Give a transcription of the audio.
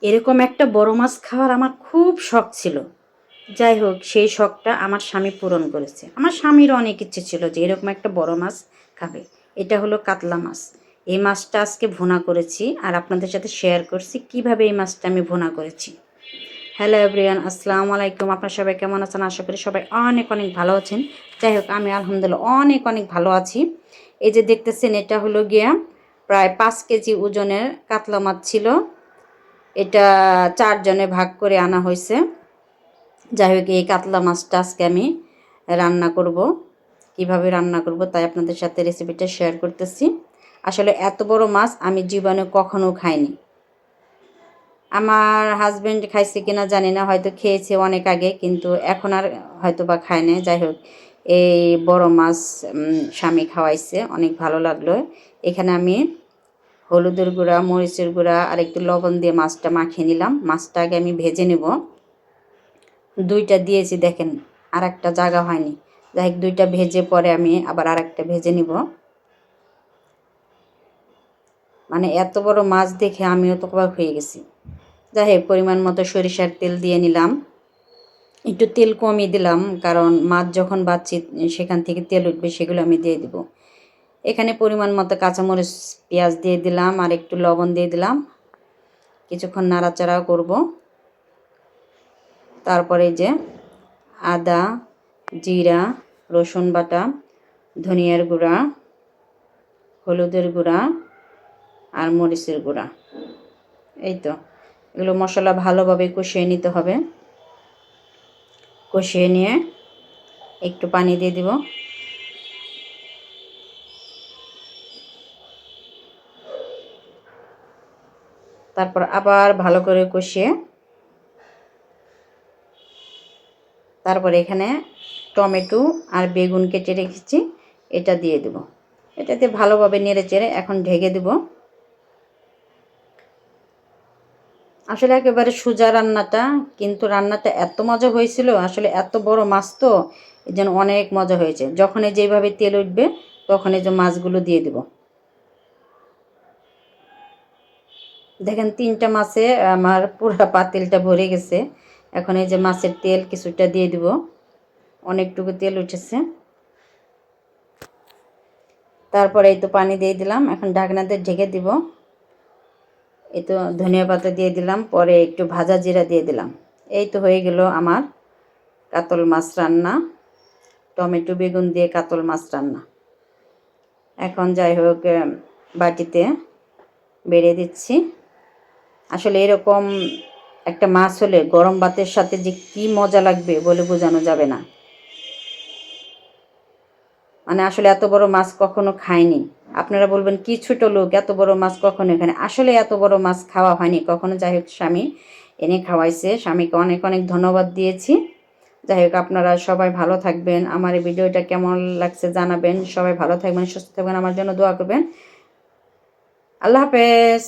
এরকম একটা বড় মাছ খাওয়ার আমার খুব শখ ছিল। যাই হোক, সেই শখটা আমার স্বামী পূরণ করেছে। আমার স্বামীরও অনেক ইচ্ছে ছিল যে এরকম একটা বড় মাছ খাবে। এটা হলো কাতলা মাছ। এই মাছটা আজকে ভুনা করেছি আর আপনাদের সাথে শেয়ার করছি কিভাবে এই মাছটা আমি ভুনা করেছি। হ্যালো এভরিওয়ান, আসসালামু আলাইকুম। আপনারা সবাই কেমন আছেন? আশা করি সবাই অনেক অনেক ভালো আছেন। যাই হোক, আমি আলহামদুলিল্লাহ অনেক অনেক ভালো আছি। এই যে দেখতেছেন, এটা হলো গিয়া প্রায় 5 কেজি ওজনের কাতলা মাছ ছিল। এটা 4 জনে ভাগ করে আনা হয়েছে। যাই হোক, এই কাতলা মাছটা আজকে আমি রান্না করব। কিভাবে রান্না করব তাই আপনাদের সাথে রেসিপিটা শেয়ার করতেছি। আসলে এত বড় মাছ আমি জীবনে কখনো খাইনি। আমার হাজব্যান্ড খাইছে কিনা জানি না, হয়তো খেয়েছে অনেক আগে, কিন্তু এখন আর হয়তো বা খায় না। যাই হোক, এই বড় মাছ স্বামী খাওয়াইছে, অনেক ভালো লাগলো। এখানে আমি হলুদের গুঁড়া, মরিচের গুঁড়া আর একটু লবণ দিয়ে মাছটা মাখিয়ে নিলাম। মাছটা আগে আমি ভেজে নেব। 2টা দিয়েছি দেখেন, আর একটা জায়গা হয়নি। যাই হোক, 2টা ভেজে পরে আমি আবার আর একটা ভেজে নিব। মানে এত বড় মাছ দেখে আমিও তো অবাক হয়ে গেছি। যাই হোক, পরিমাণ মতো সরিষার তেল দিয়ে নিলাম। একটু তেল কমই দিলাম, কারণ মাছ যখন বাচ্ছি সেখান থেকে তেল উঠবে, সেগুলো আমি দিয়ে দিব। এখানে পরিমাণ মতো কাঁচামরিচ, পেঁয়াজ দিয়ে দিলাম আর একটু লবণ দিয়ে দিলাম। কিছুক্ষণ নাড়াচাড়াও করব। তারপরে যে আদা, জিরা, রসুন বাটা, ধনিয়ার গুঁড়া, হলুদের গুঁড়া আর মরিচের গুঁড়া, এই তো এগুলো মশলা ভালোভাবে কষিয়ে নিতে হবে। কষিয়ে নিয়ে একটু পানি দিয়ে দিব। তারপর আবার ভালো করে কষিয়ে তারপরে এখানে টমেটো আর বেগুন কেটে রেখেছি, এটা দিয়ে দেব। এটাতে ভালোভাবে নেড়ে চেড়ে এখন ঢেকে দেব। আসলে একেবারে সোজা রান্নাটা, কিন্তু রান্নাটা এত মজা হয়েছিল। আসলে এত বড় মাছ তো, এই জন্য অনেক মজা হয়েছে। যখনই যেভাবে তেল উঠবে তখন এই যে মাছগুলো দিয়ে দেব। দেখেন, 3টা মাছে আমার পুরো পাতিলটা ভরে গেছে। এখন এই যে মাছের তেল কিছুটা দিয়ে দিব, অনেকটুকু তেল উঠেছে। তারপরে এই তো পানি দিয়ে দিলাম, এখন ঢাকনা দিয়ে ঢেকে দিব। এই তো ধনিয়া পাতা দিয়ে দিলাম, পরে একটু ভাজা জিরা দিয়ে দিলাম। এই তো হয়ে গেল আমার কাতল মাছ রান্না, টমেটো বেগুন দিয়ে কাতল মাছ রান্না। এখন যাই হোক, বাটিতে বেড়ে দিচ্ছি। আসলে এরকম একটা মাছ হলে গরম ভাতের সাথে যে কি মজা লাগবে বলে বোঝানো যাবে না। মানে আসলে এত বড় মাছ কখনো খাইনি। আপনারা বলবেন কি ছোট লোক, এত বড় মাছ কখনো এখানে, আসলে এত বড় মাছ খাওয়া হয়নি কখনো। যাই হোক, স্বামী এনে খাওয়াইছে, স্বামীকে অনেক অনেক ধন্যবাদ দিয়েছি। যাই হোক, আপনারা সবাই ভালো থাকবেন। আমার এই ভিডিওটা কেমন লাগছে জানাবেন। সবাই ভালো থাকবেন, সুস্থ থাকবেন, আমার জন্য দোয়া করবেন। আল্লাহ হাফেজ।